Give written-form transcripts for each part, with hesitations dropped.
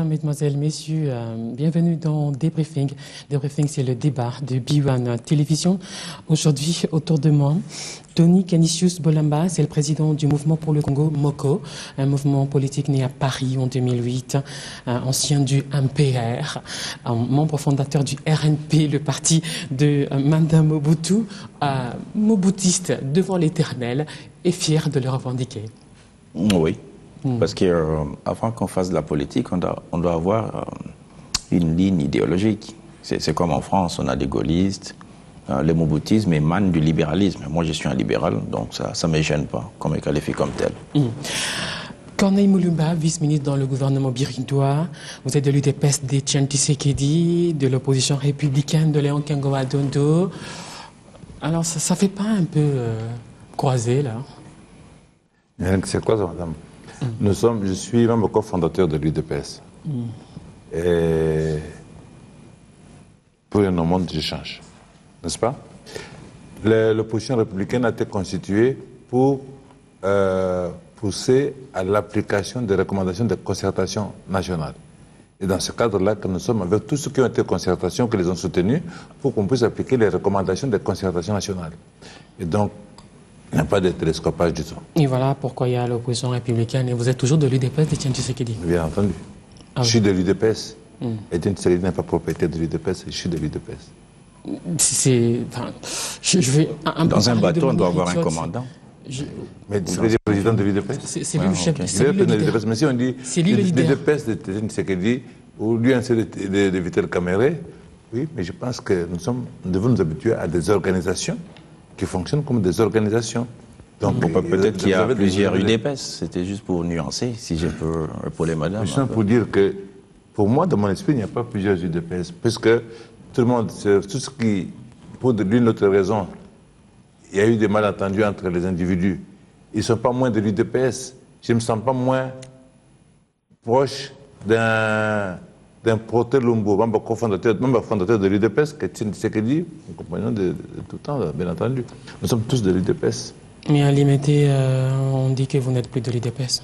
Mesdemoiselles, Messieurs, bienvenue dans Débriefing. Débriefing, c'est le débat de B1 Télévision. Aujourd'hui, autour de moi, Tony Canisius Bolamba, c'est le président du Mouvement pour le Congo, MOCO, un mouvement politique né à Paris en 2008, ancien du MPR, membre fondateur du RNP, le parti de Manda Mobutu, moboutiste devant l'éternel et fier de le revendiquer. Oui. Parce qu'avant qu'on fasse de la politique, on doit avoir une ligne idéologique. C'est comme en France, on a des gaullistes. Le moboutisme émane du libéralisme. Moi, je suis un libéral, donc ça ne me gêne pas qu'on me qualifie comme tel. Corneille Mulumba, vice-ministre dans le gouvernement birindois, vous êtes de l'UDPS d'Etienne Tshisekedi, de l'opposition républicaine de Léon Kengoa Dondo. Alors, ça ne fait pas un peu croisé, là? C'est quoi ça, madame? Je suis membre cofondateur de l'UDPS. Et pour un monde, je change. N'est-ce pas? L'opposition républicaine a été constituée pour pousser à l'application des recommandations de concertation nationale. Et dans ce cadre-là, que nous sommes avec tous ceux qui ont été concertations, qui les ont soutenus, pour qu'on puisse appliquer les recommandations de concertation nationale. Et donc, il n'y a pas de télescopage du tout. Et voilà pourquoi il y a l'opposition républicaine. Et vous êtes toujours de l'UDPS d'Etienne Tshisekedi? Bien entendu. Je suis de l'UDPS. Etienne Tshisekedi n'est pas propriétaire de l'UDPS, je suis de l'UDPS. Dans un bateau, on doit avoir un commandant. Mais vous êtes le président de l'UDPS? C'est lui le chef. C'est lui le leader. Mais si on dit l'UDPS d'Etienne Tshisekedi, ou lui, de Vital Kamere, oui, mais je pense que nous devons nous habituer à des organisations qui fonctionnent comme des organisations. Donc peut-être qu'il y a plusieurs UDPS, c'était juste pour nuancer, si je peux épauler madame. Je pour dire que, pour moi, dans mon esprit, il n'y a pas plusieurs UDPS, puisque tout le monde, tout ce qui, pour l'une ou autre raison, il y a eu des malentendus entre les individus. Ils ne sont pas moins de l'UDPS. Je ne me sens pas moins proche d'un Proté Lumbo, membre fondateur de l'UDPS, qui est Tshisekedi, un compagnon de tout le temps, bien entendu. Nous sommes tous de l'UDPS. Mais à Limité, on dit que vous n'êtes plus de l'UDPS.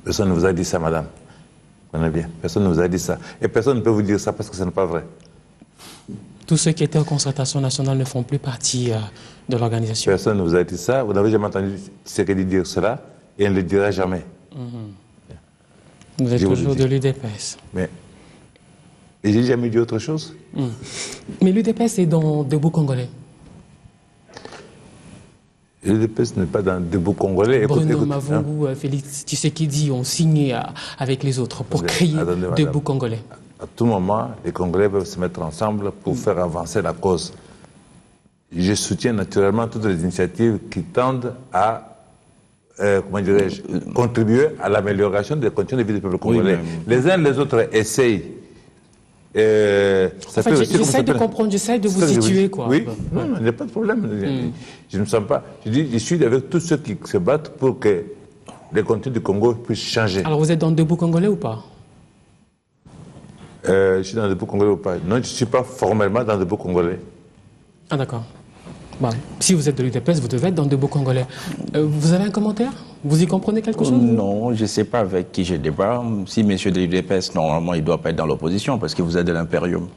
Personne ne vous a dit ça, madame. Vous comprenez bien. Personne ne vous a dit ça. Et personne ne peut vous dire ça parce que ce n'est pas vrai. Tous ceux qui étaient en concertation nationale ne font plus partie de l'organisation. Personne ne vous a dit ça. Vous n'avez jamais entendu Tshisekedi dire cela et on ne le dira jamais. Vous êtes toujours de l'UDPS. Et j'ai jamais dit autre chose. Mais l'UDPS est dans Debout Congolais. L'UDPS n'est pas dans Debout Congolais. Bruno Mavungu, Félix Tshisekedi ont signé avec les autres pour créer Debout Congolais. À tout moment, les Congolais peuvent se mettre ensemble pour faire avancer la cause. Je soutiens naturellement toutes les initiatives qui tendent à contribuer à l'amélioration des conditions de vie du peuple congolais. Oui, les uns les autres essayent. J'essaie de comprendre, j'essaie de vous situer, quoi. Oui, non, il n'y a pas de problème. Je ne me sens pas. Je suis avec tous ceux qui se battent pour que les conditions du Congo puissent changer. Alors vous êtes dans Debout Congolais ou pas? Je suis dans Debout Congolais ou pas? Non, je ne suis pas formellement dans Debout Congolais. Ah d'accord. Bon, si vous êtes de l'UDPS, vous devez être dans Debout Congolais. Vous avez un commentaire? Vous y comprenez quelque chose? Non, je ne sais pas avec qui je débat. Si monsieur de l'UDPS, normalement, il ne doit pas être dans l'opposition parce que vous êtes de l'Imperium.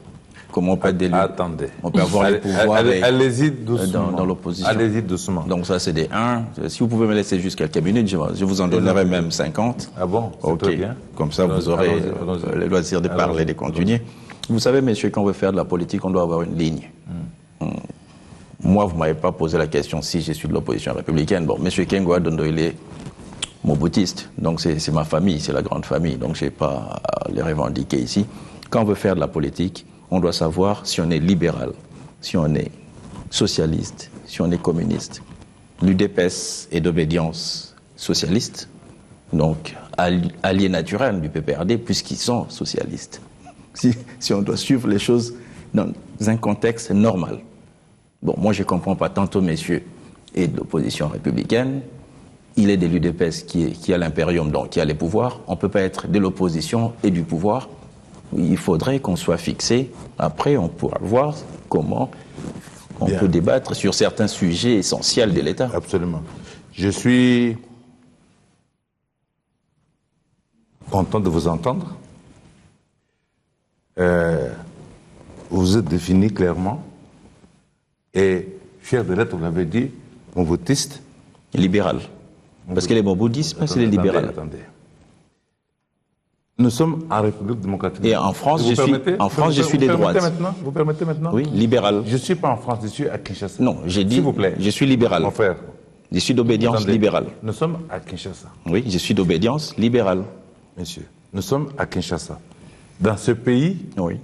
Comment on peut être d'élu? Attendez. On peut avoir les pouvoirs allez-y doucement. Dans l'opposition. Allez-y doucement. Donc ça, c'est des 1. Si vous pouvez me laisser juste quelques minutes, je vous en donnerai même 50. Ah bon? Ok. Très bien. Comme ça, vous aurez le loisir de parler et de continuer. Vous savez, messieurs, quand on veut faire de la politique, on doit avoir une ligne. Moi, vous ne m'avez pas posé la question si je suis de l'opposition républicaine. Bon, M. Kengoa Dondo, il est moboutiste. Donc, c'est ma famille, c'est la grande famille. Donc, je n'ai pas à les revendiquer ici. Quand on veut faire de la politique, on doit savoir si on est libéral, si on est socialiste, si on est communiste. L'UDPS est d'obédience socialiste, donc allié naturel du PPRD, puisqu'ils sont socialistes. Si on doit suivre les choses dans un contexte normal. Bon, moi, je ne comprends pas. Tantôt, messieurs, est de l'opposition républicaine. Il est de l'UDPS qui a l'impérium, donc qui a les pouvoirs. On ne peut pas être de l'opposition et du pouvoir. Il faudrait qu'on soit fixé. Après, on pourra voir comment on peut débattre sur certains sujets essentiels de l'État. Absolument. Je suis content de vous entendre. vous vous êtes défini clairement et fier de l'être, vous l'avez dit, moboutiste. Libéral. Parce que les moboutistes, c'est les libéraux. Attendez. Nous sommes en République démocratique. Et en France, je suis des droites. Vous permettez maintenant? Oui, libéral. Je ne suis pas en France, je suis à Kinshasa. Non, j'ai dit, s'il vous plaît, je suis libéral. Mon frère. Je suis d'obédience libérale. Nous sommes à Kinshasa. Oui, je suis d'obédience libérale. Monsieur, nous sommes à Kinshasa. Dans ce pays, oui,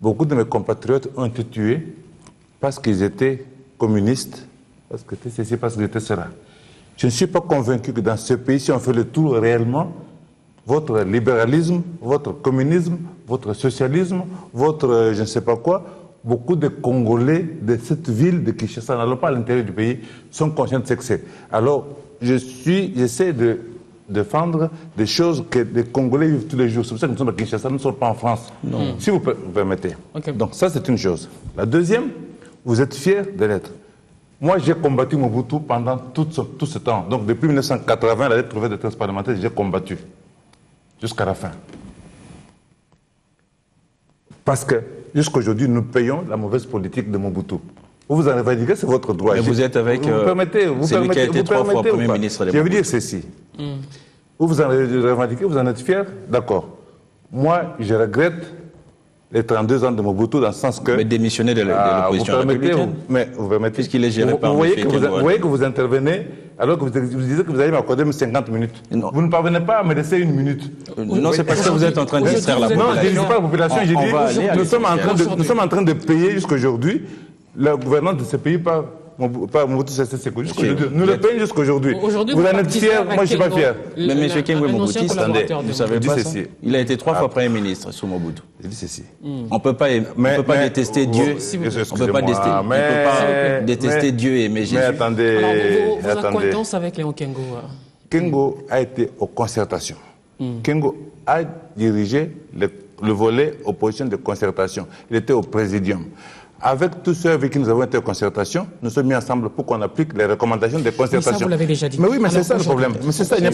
beaucoup de mes compatriotes ont été tués parce qu'ils étaient communistes, parce que étaient ceci, parce qu'ils étaient cela. Je ne suis pas convaincu que dans ce pays, si on fait le tour réellement, votre libéralisme, votre communisme, votre socialisme, votre je ne sais pas quoi, beaucoup de Congolais de cette ville de Kinshasa, n'allons pas à l'intérieur du pays, sont conscients de ce que c'est. Alors, j'essaie de défendre des choses que les Congolais vivent tous les jours. C'est pour ça que nous sommes à Kinshasa, nous ne sommes pas en France. Non. Si vous permettez. Okay. Donc ça, c'est une chose. La deuxième, vous êtes fiers de l'être. Moi, j'ai combattu Mobutu pendant tout ce temps. Donc depuis 1980, la lettre trouvée de thèse parlementaire, j'ai combattu. Jusqu'à la fin. Parce que jusqu'aujourd'hui, nous payons la mauvaise politique de Mobutu. Vous en revendiquez, c'est votre droit. Mais vous êtes avec celui qui a été 3 fois Premier ministre. Je veux dire ceci. Vous en revendiquez, vous en êtes fiers, d'accord. Moi, je regrette les 32 ans de Mobutu dans le sens que... Mais démissionner de l'opposition républicaine. Mais vous permettez... Puisqu'il est géré par vous voyez que vous intervenez alors que vous disiez que vous allez m'accorder 50 minutes. Non. Vous ne parvenez pas à me laisser une minute. Non, c'est parce que vous êtes en train de distraire la population. Non, je ne dis pas la population, je dis nous sommes en train de payer jusqu'aujourd'hui la gouvernance de ce pays par Mobutu Sese Seko. Nous le payons jusqu'aujourd'hui. Vous en êtes fiers, moi je ne suis pas fier. Mais M. Kengwe Mobutu, attendez, vous savez pas ça. Il a été 3 fois Premier ministre sous Mobutu. Je dis ceci. On ne peut pas détester Dieu. On ne peut pas détester Dieu et aimer Jésus. Mais attendez. Vos acquaintances avec Léon Kengo. Kengo a été aux concertations. Kengo a dirigé le volet opposition de concertation. Il était au présidium. Avec tous ceux avec qui nous avons été en concertation, nous sommes mis ensemble pour qu'on applique les recommandations de concertation. Mais ça, vous l'avez déjà dit. Mais oui, mais c'est ça le problème. Mais c'est ça, il n'y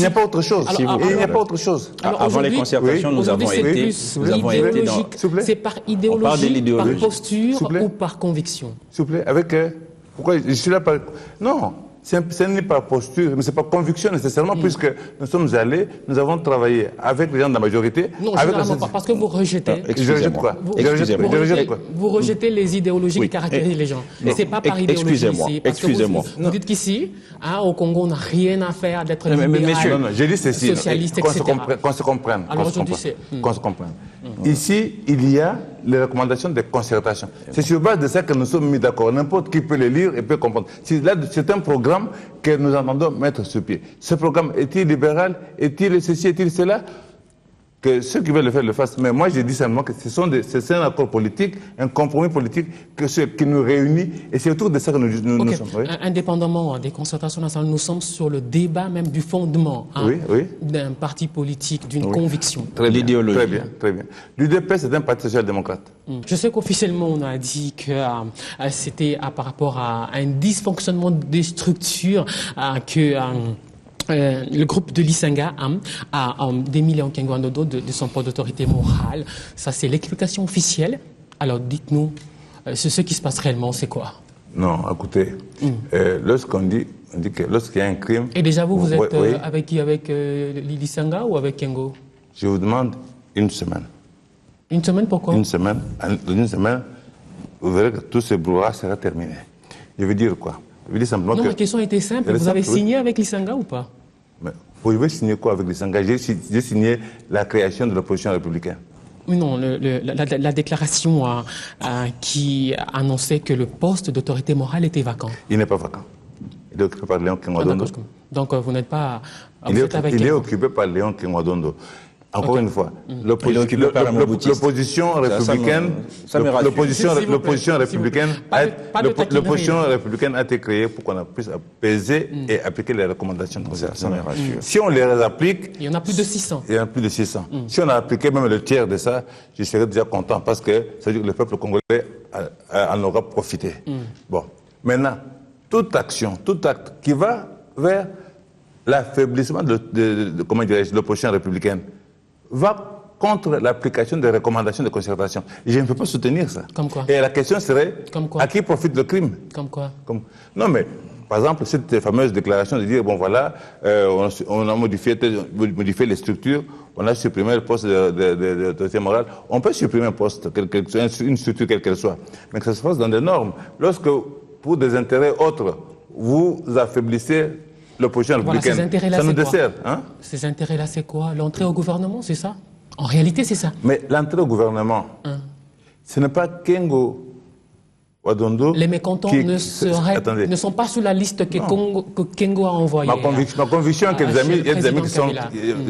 a pas autre chose. Il n'y a pas autre chose. Avant les concertations, nous avons été dans... C'est par idéologie, par posture ou par conviction. S'il vous plaît, avec... Pourquoi je suis là par... Non. Ce n'est pas posture, mais ce n'est pas conviction nécessairement, puisque nous sommes allés, nous avons travaillé avec les gens de la majorité. Non, généralement pas, parce que vous rejetez. Je rejette quoi? Vous rejetez les idéologies qui caractérisent les gens. Ce n'est pas par idéologie ici. Excusez-moi. Vous dites qu'ici, au Congo, on n'a rien à faire d'être libéral, j'ai dit ceci, socialiste, etc. Qu'on se comprenne. Qu'on se comprenne. Ici, il y a les recommandations de concertation. C'est sur base de ça que nous sommes mis d'accord. N'importe qui peut les lire et peut comprendre. C'est un programme que nous entendons mettre sur pied. Ce programme est-il libéral? Est-il ceci? Est-il cela? Que ceux qui veulent le faire le fassent. Mais moi, je dis simplement que c'est un accord politique, un compromis politique qui nous réunit. Et c'est autour de ça que nous sommes. Oui. Indépendamment des concertations nationales, nous sommes sur le débat même du fondement d'un parti politique, d'une conviction. L'idéologie. Très bien, très bien. L'UDP, c'est un parti social-démocrate. Je sais qu'officiellement, on a dit que c'était par rapport à un dysfonctionnement des structures que... le groupe de l'Isanga a démis Léon Kengo Ndodo de son poste d'autorité morale. Ça, c'est l'explication officielle. Alors, dites-nous, ce qui se passe réellement, c'est quoi? Non, écoutez, lorsqu'on dit que lorsqu'il y a un crime... Et déjà, vous êtes avec qui? Avec l'Isanga ou avec Kengo? Je vous demande une semaine. Une semaine, pourquoi? Une semaine, vous verrez que tout ce brouhaha sera terminé. Je veux dire quoi? Je veux dire simplement non, ma question était simple. Vous avez signé avec l'Isanga ou pas? Mais vous pouvez signer quoi avec l'Isanga? J'ai signé la création de l'opposition républicaine. Oui, non, la déclaration qui annonçait que le poste d'autorité morale était vacant. Il n'est pas vacant. Il est occupé par Léon Kengo Ndodo. Donc vous n'êtes pas... Il est occupé par Léon Kengo Ndodo. Encore une fois, l'opposition républicaine a été créée pour qu'on puisse apaiser et appliquer les recommandations de concertation. Si on les applique... Il y en a plus de 600. Il y en a plus de 600. Si on a appliqué même le tiers de ça, je serais déjà content parce que ça veut dire que le peuple congolais en aura profité. Bon. Maintenant, toute action, tout acte qui va vers l'affaiblissement de l'opposition républicaine va contre l'application des recommandations de concertation. Et je ne peux pas soutenir ça. Comme quoi? Et la question serait, Comme quoi? à qui profite le crime? Comme quoi? Non, mais par exemple, cette fameuse déclaration de dire, bon voilà, on a modifié les structures, on a supprimé le poste d'autorité morale. On peut supprimer un poste, une structure quelle qu'elle soit, mais que ça se fasse dans des normes. Lorsque, pour des intérêts autres, vous affaiblissez l'opposition républicaine, ça nous dessert. Hein? Ces intérêts-là, c'est quoi? L'entrée au gouvernement, c'est ça? En réalité, c'est ça. Mais l'entrée au gouvernement, ce n'est pas Kengo Wadondo. Les mécontents ne sont pas sur la liste que Kengo a envoyée. Ma conviction est qu'il y a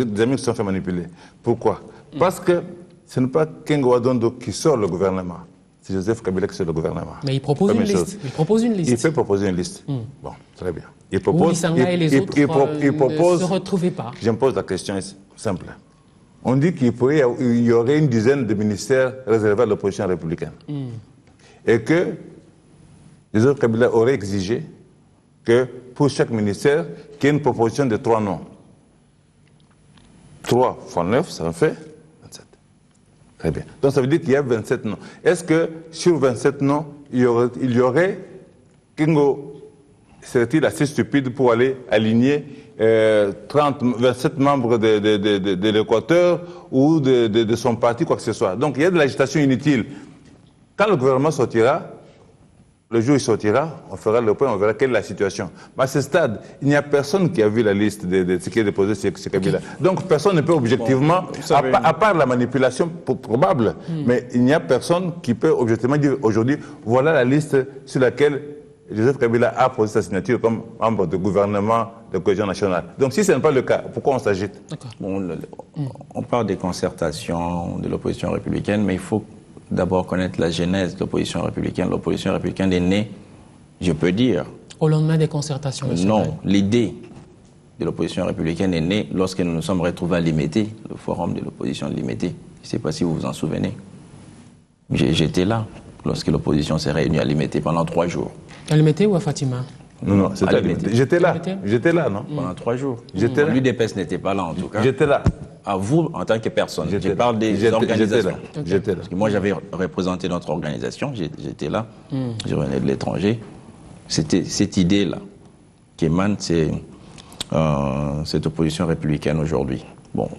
des amis qui sont fait manipuler. Pourquoi? Parce que ce n'est pas Kengo Wadondo qui sort le gouvernement. C'est Joseph Kabila qui sort le gouvernement. Mais il propose une liste. Il propose une liste. Il peut proposer une liste. Bon, très bien. Il propose. Sanga et les autres ne se retrouvaient pas. Je me pose la question simple. On dit qu'il y aurait une dizaine de ministères réservés à l'opposition républicaine. Et que Joseph Kabila aurait exigé que pour chaque ministère, qu'il y ait une proposition de 3 noms. 3 fois 9, ça en fait 27. Très bien. Donc ça veut dire qu'il y a 27 noms. Est-ce que sur 27 noms, il y aurait Kengo, serait-il assez stupide pour aller aligner 27 membres de l'Équateur ou de son parti, quoi que ce soit? Donc il y a de l'agitation inutile. Quand le gouvernement sortira, le jour où il sortira, on fera le point, on verra quelle est la situation. Mais à ce stade, il n'y a personne qui a vu la liste de ce qui est déposé sur ce Kabila. Donc personne ne peut objectivement, à part la manipulation probable, mais il n'y a personne qui peut objectivement dire aujourd'hui, voilà la liste sur laquelle Joseph Kabila a posé sa signature comme membre du gouvernement de cohésion nationale. Donc si ce n'est pas le cas, pourquoi on s'agite? On parle des concertations de l'opposition républicaine, mais il faut d'abord connaître la genèse de l'opposition républicaine. L'opposition républicaine est née, je peux dire... Au lendemain des concertations nationales. Non, l'idée de l'opposition républicaine est née lorsque nous nous sommes retrouvés à Limété, le forum de l'opposition de Limété. Je ne sais pas si vous vous en souvenez. J'étais là lorsque l'opposition s'est réunie à Limété pendant 3 jours. À Limété ou à Fatima? Non, c'était à Limété. J'étais là, non? Pendant 3 jours. L'UDPS n'était pas là en tout cas. J'étais là. À vous, en tant que personne. Je parle des organisations. J'étais là. Parce que moi, j'avais représenté notre organisation, j'étais là, je revenais de l'étranger. C'était cette idée-là qui émane cette opposition républicaine aujourd'hui. Bon,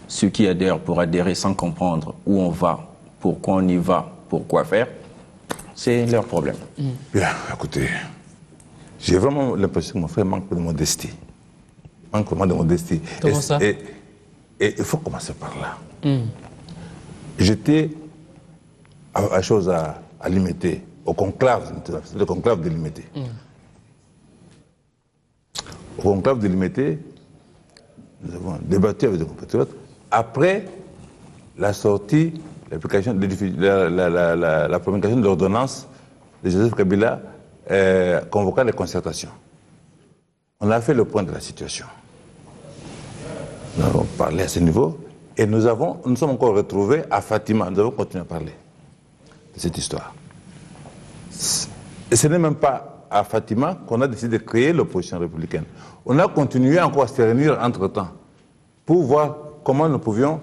ceux qui adhèrent pour adhérer sans comprendre où on va, pourquoi on y va, pourquoi faire, c'est leur problème. Bien, écoutez, j'ai vraiment l'impression que mon frère manque de modestie. Manque vraiment de modestie. Comment ça? Et il faut commencer par là. J'étais à Limété, au conclave, le conclave de Limété. Au conclave de Limété, nous avons débattu avec des compatriotes après la sortie, l'application, la promulgation de l'ordonnance de Joseph Kabila convoquant les concertations. On a fait le point de la situation. Nous avons parlé à ce niveau et nous sommes encore retrouvés à Fatima. Nous avons continué à parler de cette histoire. Et ce n'est même pas à Fatima qu'on a décidé de créer l'opposition républicaine. On a continué encore à se réunir entre-temps pour voir comment nous pouvions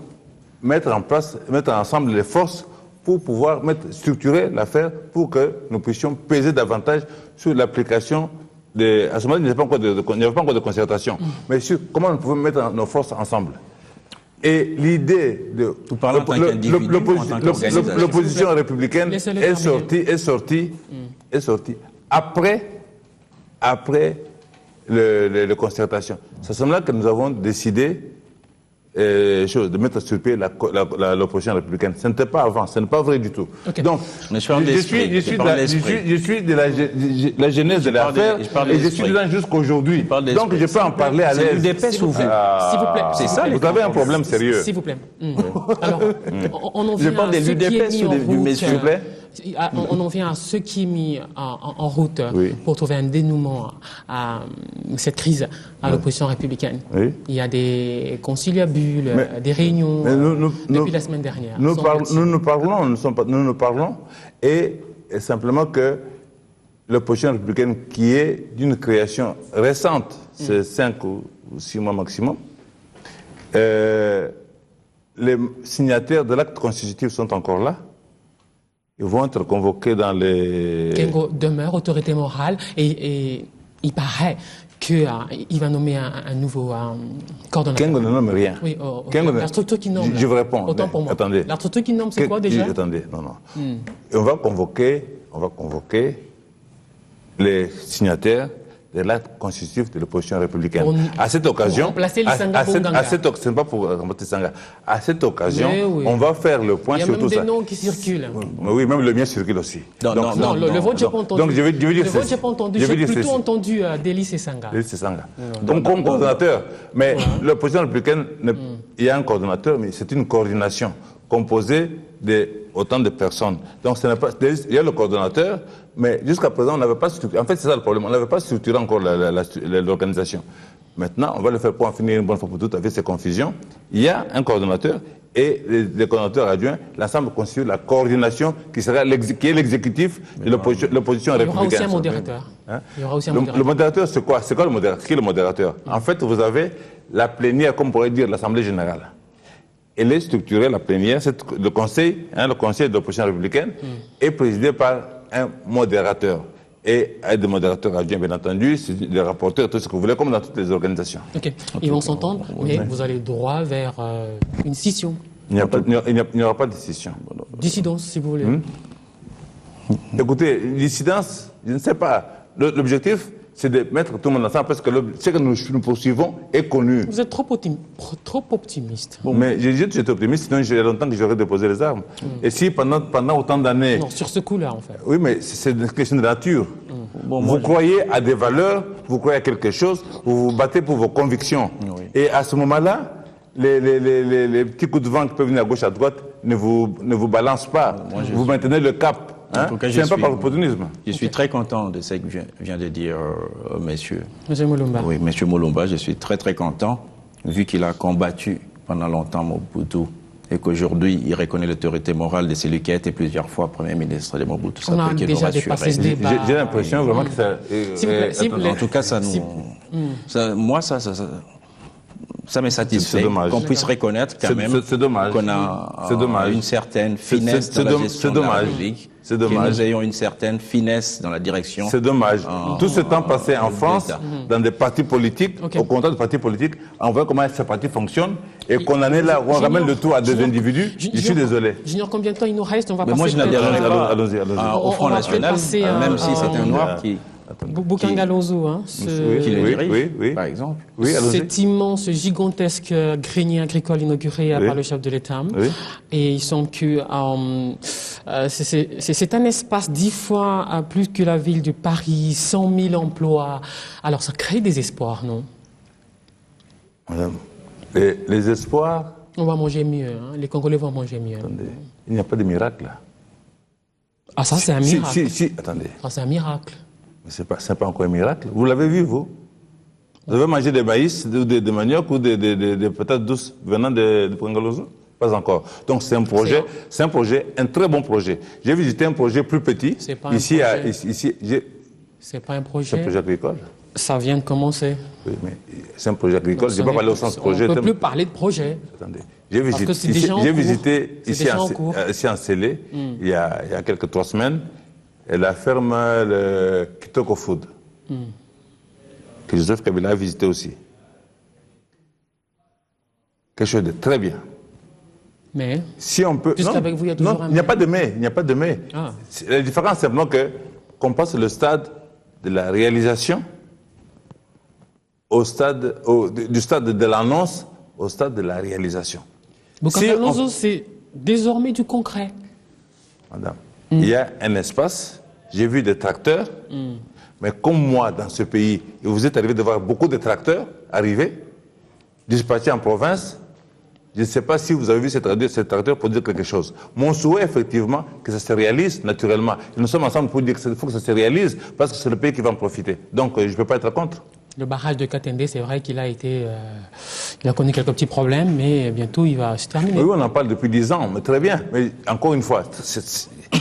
mettre ensemble les forces pour pouvoir structurer l'affaire pour que nous puissions peser davantage sur l'application à ce moment-là, il n'y avait pas encore de concertation, mais sur comment nous pouvons mettre nos forces ensemble. Et l'idée de l'opposition républicaine est sortie après les concertations. C'est à ce moment-là que nous avons décidé de mettre sur pied l'opposition républicaine. Ce n'était pas avant, ce n'est pas vrai du tout. Okay. Donc, je suis de la genèse de l'affaire et je suis dedans jusqu'aujourd'hui. Donc, je peux en parler à l'aise. S'il vous plaît. C'est ça. Vous avez un problème sérieux. S'il vous plaît. Alors, on en vient à ce qui est mis en route. S'il vous plaît. On en vient à ce qui est mis en route pour trouver un dénouement à cette crise à l'opposition républicaine. Oui. Il y a des conciliabules, des réunions depuis la semaine dernière. Nous nous parlons et simplement que l'opposition républicaine qui est d'une création récente, c'est 5 ou 6 mois maximum, les signataires de l'acte constitutif sont encore là. Ils vont être convoqués dans les... Kengo demeure autorité morale et il paraît qu'il va nommer un nouveau coordonnateur. Kengo ne nomme rien. Oui, la structure qui nomme. Je vous réponds. Autant pour moi. Attendez. La structure qui nomme, c'est quoi déjà? Attendez, non. Et on va convoquer les signataires de l'acte constitutif de l'opposition républicaine. À cette occasion, c'est pas pour remplacer Sanga. À cette occasion, on va faire le point sur tout ça. Il y a même des noms qui circulent. Oui, même le mien circule aussi. Non, le vote, j'ai pas entendu. Donc je vais dire le vote, j'ai pas entendu. J'ai plutôt entendu Délice et Sanga. Donc comme coordonnateur, mais l'opposition républicaine, il y a un coordonnateur, mais c'est une coordination composée de autant de personnes. Donc ce n'est pas, il y a le coordonnateur, mais jusqu'à présent on n'avait pas structuré. En fait c'est ça le problème, on n'avait pas structuré encore l'organisation. Maintenant on va le faire pour en finir une bonne fois pour toutes avec ces confusions. Il y a un coordonnateur et les coordonnateurs adjoints, l'ensemble constitue la coordination qui est l'exécutif de l'opposition républicaine. Il y aura aussi un modérateur. Il y aura aussi un modérateur. Le modérateur c'est quoi? C'est quoi le modérateur? Qui est le modérateur? En fait vous avez la plénière, comme on pourrait dire l'Assemblée générale. Elle est structurée, la plénière, le conseil de l'opposition républicaine est présidé par un modérateur. Et des modérateurs adjoints, bien entendu, des rapporteurs, tout ce que vous voulez, comme dans toutes les organisations. Ok, ils vont s'entendre, mais vous allez droit vers une scission. Il n'y aura pas de scission. Dissidence, si vous voulez. Écoutez, dissidence, je ne sais pas. L'objectif, c'est de mettre tout le monde ensemble parce que ce que nous poursuivons est connu. Vous êtes trop optimiste. Mais j'étais optimiste, sinon il y a longtemps que j'aurais déposé les armes. Et si pendant autant d'années... Non, sur ce coup-là, en fait. Oui, mais c'est une question de nature. Vous croyez à des valeurs, vous croyez à quelque chose, vous vous battez pour vos convictions. Oui. Et à ce moment-là, les petits coups de vent qui peuvent venir à gauche, à droite, ne vous balancent pas. Vous maintenez le cap. C'est pas par l'opportunisme. Je suis très content de ce que vient de dire monsieur. Monsieur Mulumba. Oui, monsieur Mulumba, je suis très très content, vu qu'il a combattu pendant longtemps Mobutu et qu'aujourd'hui il reconnaît l'autorité morale de celui qui a été plusieurs fois Premier ministre de Mobutu. On a déjà dépassé ce débat. J'ai l'impression vraiment que ça... En tout cas, ça nous... Moi, ça me satisfait qu'on puisse reconnaître quand même qu'on a une certaine finesse dans la gestion de la République, que nous ayons une certaine finesse dans la direction. C'est dommage. Tout ce temps passé en France, dans des partis politiques, au contact de partis politiques, on voit comment ces partis fonctionnent et qu'on en est là, où on ramène le tout à des individus. Je suis désolé. J'ignore combien de temps il nous reste, on va passer... Moi, je n'adhérerai pas allons-y. Au Front National, même si c'est un noir qui... Bukanga Lozo, qui le dirige, par exemple. Cet immense, gigantesque grenier agricole inauguré par le chef de l'État. Et il semble que c'est un espace 10 fois plus que la ville de Paris, 100 000 emplois. Alors ça crée des espoirs, non? Madame, les espoirs... On va manger mieux, les Congolais vont manger mieux. Attendez, il n'y a pas de miracle là. Ah ça c'est un miracle. Attendez. Ça c'est un miracle. C'est pas encore un miracle. Vous l'avez vu, vous? Vous avez mangé des maïs, des manioc ou des patates douces venant de Pangalozo? Pas encore. Donc c'est un projet, un très bon projet. J'ai visité un projet plus petit. C'est pas ici, un projet. C'est pas un projet. C'est un projet agricole. Ça vient de commencer. Oui, mais c'est un projet agricole. Je ne vais pas parler au sens projet. On ne peut plus parler de projet. Attendez. J'ai visité ici en Célé, il y a quelques 3 semaines, et la ferme le Kitoko Food, que Joseph Kabila a visité aussi. Quelque chose de très bien. Mais, si on peut... Puisqu'avec vous, il y a toujours un... il n'y a pas de mais, il n'y a pas de mais. La différence, c'est simplement qu'on passe le stade de la réalisation du stade de l'annonce au stade de la réalisation. Bukanga c'est désormais du concret. Madame, il y a un espace, j'ai vu des tracteurs, mais comme moi, dans ce pays, et vous êtes arrivé de voir beaucoup de tracteurs arriver, dispatchés en province, je ne sais pas si vous avez vu ces tracteurs pour dire quelque chose. Mon souhait, effectivement, que ça se réalise naturellement. Et nous sommes ensemble pour dire qu'il faut que ça se réalise, parce que c'est le pays qui va en profiter. Donc, je ne peux pas être contre. Le barrage de Katende, c'est vrai qu'il a été... il a connu quelques petits problèmes, mais bientôt il va se terminer. Oui, on en parle depuis 10 ans, mais très bien. Mais encore une fois,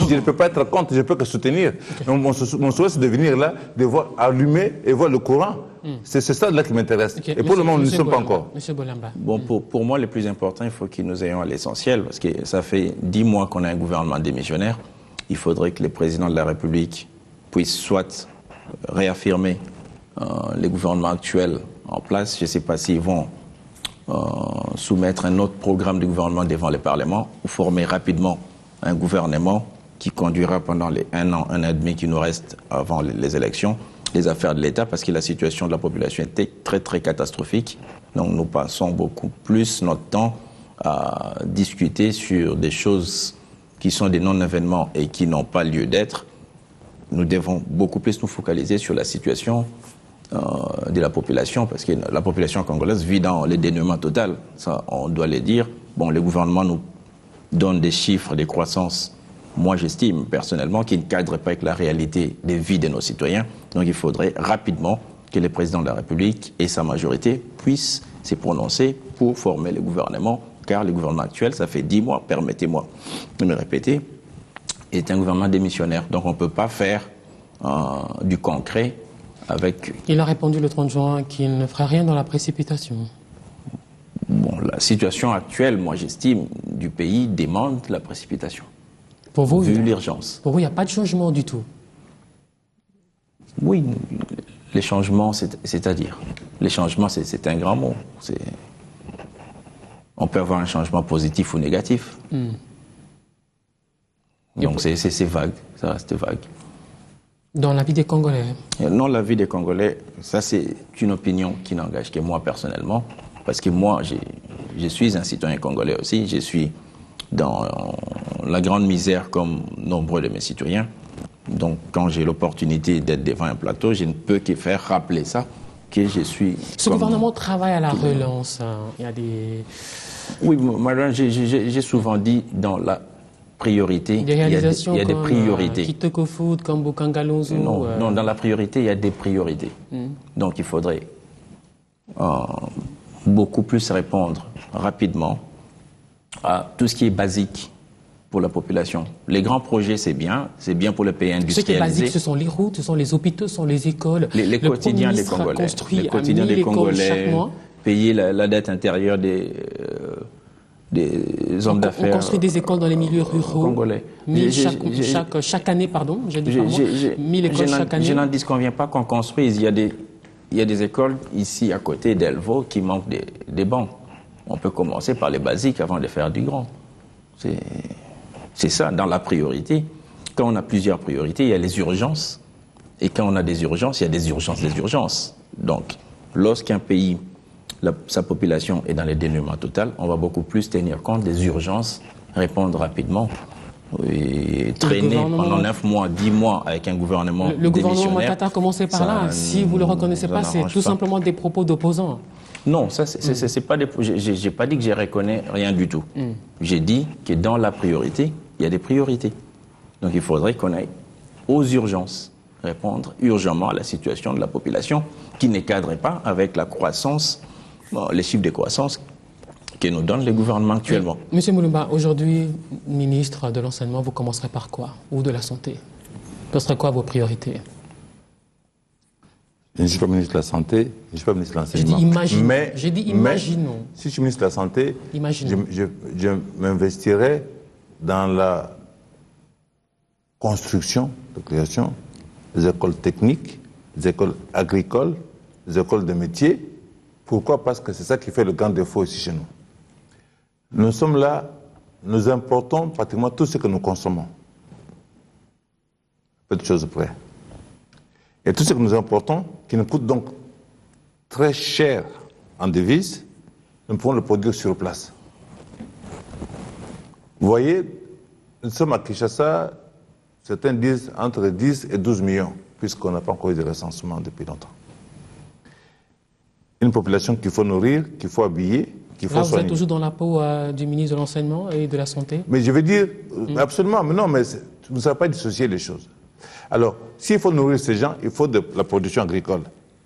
je ne peux pas être contre, je peux que soutenir. Okay. Mon souhait, c'est de venir là, de voir allumer et voir le courant. C'est ça là qui m'intéresse. Okay. Et pour le moment, nous n'y sommes pas encore. Monsieur Bolamba. Bon, pour moi, le plus important, il faut que nous ayons à l'essentiel, parce que ça fait 10 mois qu'on a un gouvernement démissionnaire. Il faudrait que le président de la République puisse soit réaffirmer les gouvernements actuels en place. Je ne sais pas s'ils vont soumettre un autre programme de gouvernement devant le Parlement ou former rapidement un gouvernement qui conduira pendant les 1 an, 1 an et demi qui nous reste avant les élections, les affaires de l'État, parce que la situation de la population était très, très catastrophique. Donc nous passons beaucoup plus notre temps à discuter sur des choses qui sont des non-événements et qui n'ont pas lieu d'être. Nous devons beaucoup plus nous focaliser sur la situation de la population, parce que la population congolaise vit dans le dénuement total. Ça, on doit le dire. Bon, le gouvernement nous donne des chiffres de croissance, moi j'estime personnellement, qui ne cadrent pas avec la réalité des vies de nos citoyens. Donc il faudrait rapidement que le président de la République et sa majorité puissent se prononcer pour former le gouvernement, car le gouvernement actuel, ça fait 10 mois, permettez-moi de me répéter, est un gouvernement démissionnaire. Donc on ne peut pas faire du concret avec... Il a répondu le 30 juin qu'il ne fera rien dans la précipitation. Bon, la situation actuelle, moi j'estime, du pays demande la précipitation. Pour vous, vu l'urgence. Pour vous, il n'y a pas de changement du tout? Oui, les changements, c'est-à-dire, les changements, c'est un grand mot. On peut avoir un changement positif ou négatif. Donc c'est vague, ça reste vague. Dans la vie des Congolais? Non, la vie des Congolais, ça c'est une opinion qui n'engage que moi personnellement, parce que moi, je suis un citoyen congolais aussi, je suis dans la grande misère comme nombreux de mes citoyens. Donc quand j'ai l'opportunité d'être devant un plateau, je ne peux que faire rappeler ça, que je suis... Ce gouvernement travaille à la relance, hein. Il y a des... Oui, madame, j'ai souvent dit dans la priorité, des réalisations il y a des priorités. Kitoko Food, comme Bukangalonzo. Non, dans la priorité, il y a des priorités. Donc il faudrait beaucoup plus répondre rapidement à tout ce qui est basique pour la population. Les grands projets, c'est bien pour le pays industrialisé. Ce qui est basique, ce sont les routes, ce sont les hôpitaux, ce sont les écoles. Les quotidiens des Congolais. Construit à 1000 écoles chaque mois. Payer la dette intérieure des hommes d'affaires. On construit des écoles dans les milieux ruraux. Congolais. Chaque année, pardon. 1000 écoles chaque année. Je n'en disconviens pas qu'on construise. Il y a des écoles ici à côté d'Elvo qui manquent des bancs. On peut commencer par les basiques avant de faire du grand. C'est ça, dans la priorité. Quand on a plusieurs priorités, il y a les urgences. Et quand on a des urgences, il y a des urgences. Donc, lorsqu'un pays, sa population est dans le dénuement total, on va beaucoup plus tenir compte des urgences, répondre rapidement. Et traîner pendant 9 mois, 10 mois avec un gouvernement démissionnaire. Le gouvernement Matata a commencé par là. Si vous ne le reconnaissez pas, c'est tout simplement des propos d'opposants. Non, ça c'est pas des. J'ai pas dit que je reconnais rien du tout. J'ai dit que dans la priorité, il y a des priorités. Donc il faudrait qu'on aille aux urgences, répondre urgemment à la situation de la population qui ne cadre pas avec la croissance, les chiffres de croissance que nous donne le gouvernement actuellement. Monsieur Mulumba, aujourd'hui, ministre de l'Enseignement, vous commencerez par quoi? Ou de la Santé? Ce serait quoi vos priorités? Je ne suis pas ministre de la Santé, je ne suis pas ministre de l'Enseignement. J'ai dit imaginons. Si je suis ministre de la Santé, je m'investirai dans la construction, la création des écoles techniques, des écoles agricoles, des écoles de métiers. Pourquoi? Parce que c'est ça qui fait le grand défaut ici chez nous. Nous sommes là, nous importons pratiquement tout ce que nous consommons. Peu de choses près. Et tout ce que nous importons, qui nous coûte donc très cher en devises, nous pouvons le produire sur place. Vous voyez, nous sommes à Kinshasa, certains disent entre 10 et 12 millions, puisqu'on n'a pas encore eu de recensement depuis longtemps. Une population qu'il faut nourrir, qu'il faut habiller, qu'il faut soigner. Vous êtes toujours dans la peau du ministre de l'Enseignement et de la Santé? Mais je veux dire, absolument, mais non, mais vous ne savez pas dissocier les choses. Alors, s'il faut nourrir ces gens, il faut de la production agricole.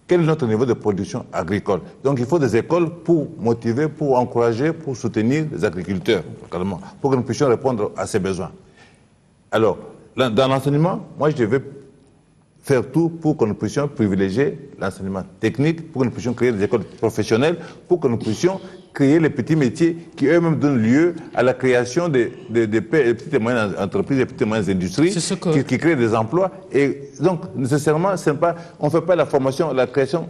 Quel est notre niveau de production agricole? Donc, il faut des écoles pour motiver, pour encourager, pour soutenir les agriculteurs, localement, pour que nous puissions répondre à ces besoins. Alors, dans l'enseignement, moi, je vais faire tout pour que nous puissions privilégier l'enseignement technique, pour que nous puissions créer des écoles professionnelles, pour que nous puissions créer les petits métiers qui eux-mêmes donnent lieu à la création des petites et moyennes entreprises, des petites et moyennes industries qui créent des emplois. Et donc, nécessairement, on ne fait pas la formation, la création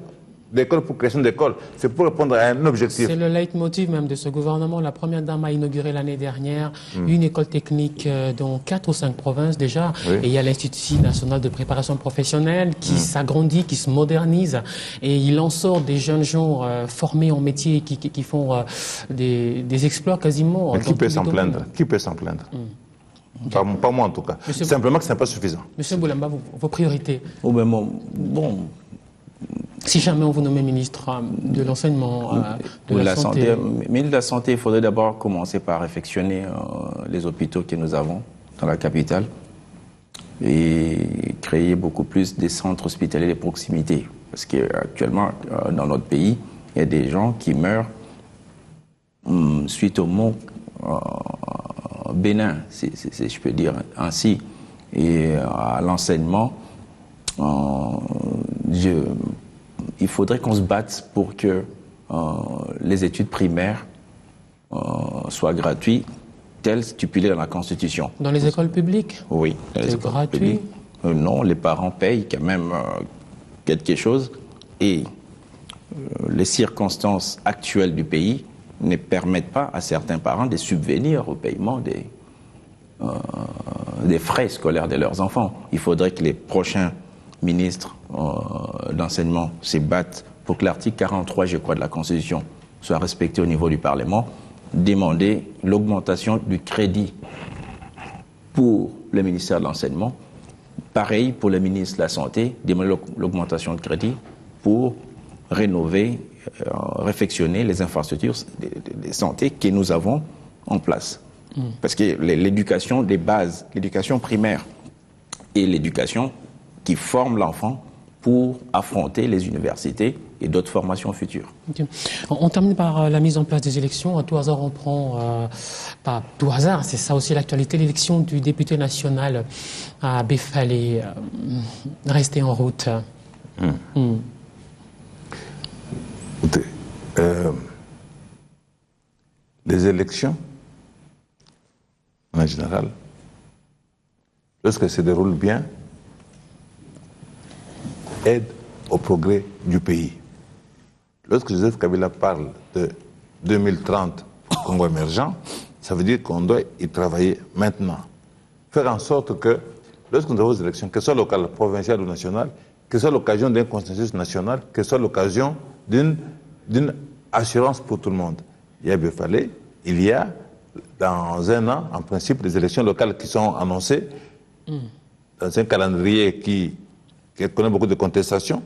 d'écoles pour création d'écoles. C'est pour répondre à un objectif. C'est le leitmotiv même de ce gouvernement. La première dame a inauguré l'année dernière une école technique dans 4 ou 5 provinces déjà. Oui. Et il y a l'Institut national de préparation professionnelle qui s'agrandit, qui se modernise. Et il en sort des jeunes gens formés en métier qui font des exploits quasiment. Mais qui peut s'en plaindre? Qui peut s'en plaindre? Pas moi en tout cas. Simplement que ce n'est pas suffisant. Monsieur Boulamba, vos priorités? Oh ben bon. Si jamais on vous nomme ministre de l'enseignement, de la santé. Ministre de la Santé, il faudrait d'abord commencer par réfectionner les hôpitaux que nous avons dans la capitale et créer beaucoup plus des centres hospitaliers de proximité. Parce qu'actuellement, dans notre pays, il y a des gens qui meurent suite au mot bénin, si je peux dire ainsi, et à l'enseignement. Il faudrait qu'on se batte pour que les études primaires soient gratuites, telles stipulées dans la Constitution. Dans les écoles publiques? Oui. C'est gratuit? Non, les parents payent quand même quelque chose et les circonstances actuelles du pays ne permettent pas à certains parents de subvenir au paiement des frais scolaires de leurs enfants. Il faudrait que les prochains ministres d'enseignement se battent pour que l'article 43, je crois, de la Constitution soit respecté au niveau du Parlement, demander l'augmentation du crédit pour le ministère de l'Enseignement, pareil pour le ministre de la Santé, demander l'augmentation de crédit pour rénover, réfectionner les infrastructures de santé que nous avons en place. Parce que l'éducation des bases, l'éducation primaire et l'éducation qui forme l'enfant pour affronter les universités et d'autres formations futures. Okay. On termine par la mise en place des élections. À tout hasard, on prend, pas tout hasard, c'est ça aussi l'actualité, l'élection du député national à Befale, rester en route. Écoutez, les élections, en général, lorsqu'elles se déroulent bien, aide au progrès du pays. Lorsque Joseph Kabila parle de 2030 Congo émergent, ça veut dire qu'on doit y travailler maintenant. Faire en sorte que, lorsque nous avons des élections, que ce soit locales, provinciales ou nationales, que ce soit l'occasion d'un consensus national, que ce soit l'occasion d'une assurance pour tout le monde. Il y a Befale, il y a, dans un an, en principe, les élections locales qui sont annoncées, dans un calendrier qui connaît beaucoup de contestations.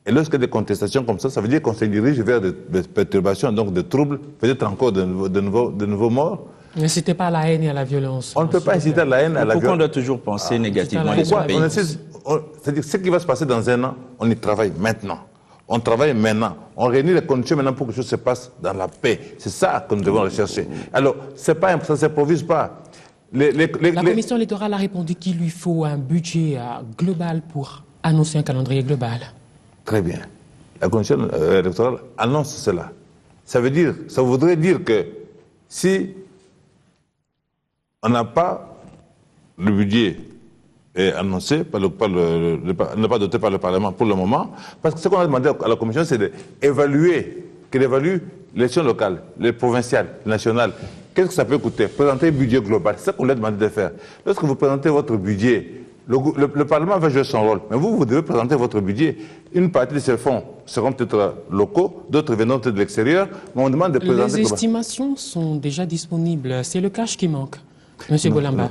Et lorsqu'il y a des contestations comme ça veut dire qu'on se dirige vers des perturbations, donc des troubles, peut-être encore de nouveaux morts. N'incitez pas à la haine et à la violence. On ne peut pas inciter à la haine et à la violence. Pourquoi on doit toujours penser négativement de ce pays? C'est-à-dire, ce qui va se passer dans un an, on y travaille maintenant. On travaille maintenant. On réunit les conditions maintenant pour que les choses se passent dans la paix. C'est ça que nous devons rechercher. Alors, ça ne s'improvise pas. La commission électorale a répondu qu'il lui faut un budget global pour annoncer un calendrier global. Très bien. La commission électorale annonce cela. Ça voudrait dire que si on n'a pas le budget annoncé, n'est pas doté par le Parlement pour le moment, parce que ce qu'on a demandé à la commission, c'est qu'elle évalue l'élection locale, les provinciales, les nationales. Qu'est-ce que ça peut coûter? Présenter un budget global, c'est ça qu'on lui a demandé de faire. Lorsque vous présentez votre budget, le Parlement va jouer son rôle, mais vous devez présenter votre budget. Une partie de ces fonds seront peut-être locaux, d'autres viendront peut-être de l'extérieur, mais on demande de présenter... Les estimations sont déjà disponibles, c'est le cash qui manque, Monsieur Boulamba.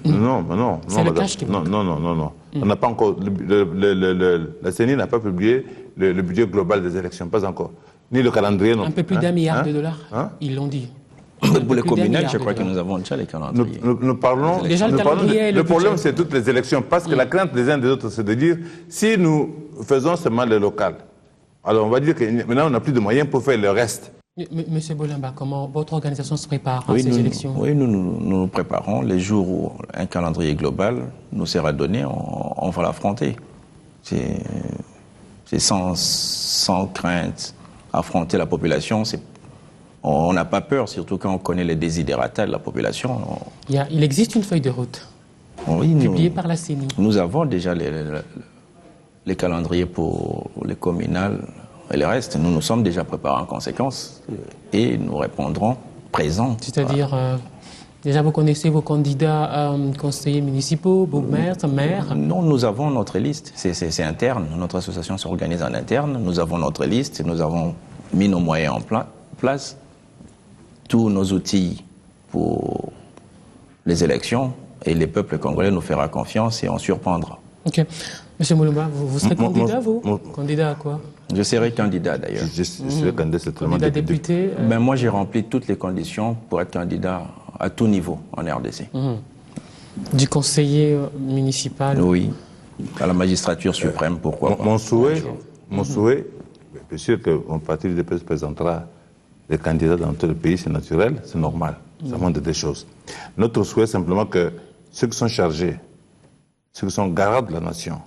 Non. C'est le cash qui manque. Non. On n'a pas encore... la CENI n'a pas publié le budget global des élections, pas encore. Ni le calendrier, non. Un peu plus d'1 milliard de dollars, ils l'ont dit. Pour les communales, je crois que nous avons déjà les calendriers. Nous parlons... Déjà, le problème, c'est toutes les élections, parce que la crainte des uns et des autres, c'est de dire, si nous faisons seulement le local, alors on va dire que maintenant, on n'a plus de moyens pour faire le reste. Monsieur Boulamba, comment votre organisation se prépare à ces élections? Oui, nous nous préparons. Les jours où un calendrier global nous sera donné, on va l'affronter. C'est sans crainte affronter la population. On n'a pas peur, surtout quand on connaît les désidératas de la population. Il existe une feuille de route publiée par la CENI. Nous avons déjà les calendriers pour les communales et le reste. Nous nous sommes déjà préparés en conséquence et nous répondrons présents. C'est-à-dire, déjà vous connaissez vos candidats conseillers municipaux, maires. Non, nous avons notre liste. C'est interne. Notre association s'organise en interne. Nous avons notre liste. Nous avons mis nos moyens en place. Tous nos outils pour les élections et les peuples congolais nous fera confiance et on surprendra. Ok. Monsieur Mulumba, vous serez candidat, vous Candidat à quoi? Je serai candidat d'ailleurs. Je serai candidat, c'est candidat député. Ben, moi, j'ai rempli toutes les conditions pour être candidat à tout niveau en RDC. Du conseiller municipal? Oui. À la magistrature suprême, pourquoi pas. Mon souhait, bien sûr qu'un parti de DPS présentera les candidats dans tout le pays, c'est naturel, c'est normal. Ça montre des choses. Notre souhait, simplement que ceux qui sont chargés, ceux qui sont garants de la nation,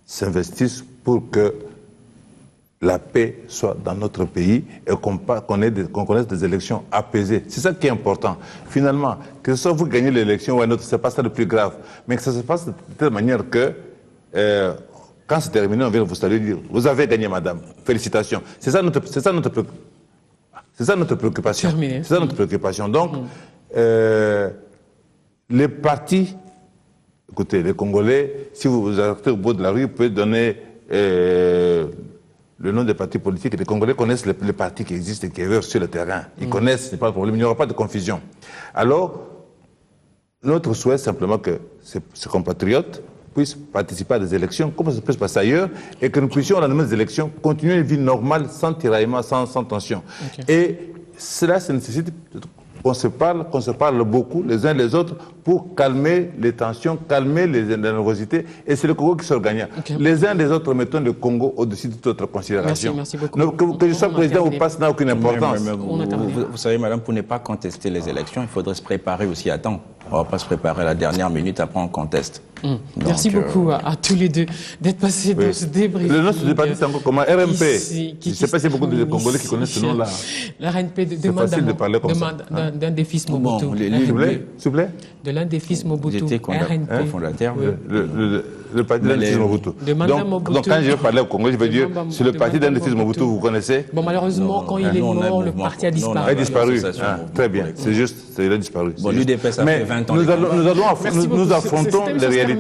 s'investissent pour que la paix soit dans notre pays et qu'on connaisse des élections apaisées. C'est ça qui est important. Finalement, que ce soit vous gagnez l'élection ou un autre, ce n'est pas ça le plus grave. Mais que ça se passe de telle manière que, quand c'est terminé, on vient vous saluer et dire « Vous avez gagné, madame. Félicitations. » C'est ça notre préoccupation. C'est ça notre préoccupation. Donc, les partis, écoutez, les Congolais, si vous arrêtez au bout de la rue, vous pouvez donner le nom des partis politiques. Les Congolais connaissent les partis qui existent et qui œuvrent sur le terrain. Ils connaissent, c'est pas le problème, il n'y aura pas de confusion. Alors, notre souhait, simplement que ces compatriotes puissent participer à des élections, comme ça peut se passer ailleurs, et que nous puissions, à la des élections, continuer une vie normale, sans tiraillement, sans tension. Okay. Et cela, ça nécessite qu'on se parle beaucoup les uns les autres pour calmer les tensions, calmer les nervosités. Et c'est le Congo qui sort gagnant. Okay. Les uns les autres, mettons le Congo au-dessus de toute autre considération. Merci beaucoup. Que je sois président ou pas, ça n'a aucune importance. Vous savez, madame, pour ne pas contester les élections, il faudrait se préparer aussi à temps. On ne va pas se préparer à la dernière minute, après on conteste. Donc, merci beaucoup à tous les deux d'être passés dans ce débriefing. Le nom de ce parti, c'est encore comment RMP. Je ne sais pas s'il y a beaucoup de Congolais qui connaissent ce nom-là. La RNP demande d'un des fils Mobutu. S'il vous plaît. De l'un des fils Mobutu. J'étais cofondateur. Le parti d'un des fils Mobutu. Donc quand je vais parler au Congo, je vais dire c'est le parti d'un des fils Mobutu, vous connaissez? Bon, malheureusement, quand il est mort, le parti a disparu. Il a disparu. Très bien. C'est juste, il a disparu. Bon, l'UDPS a fait 20 ans. Nous affrontons les réalités.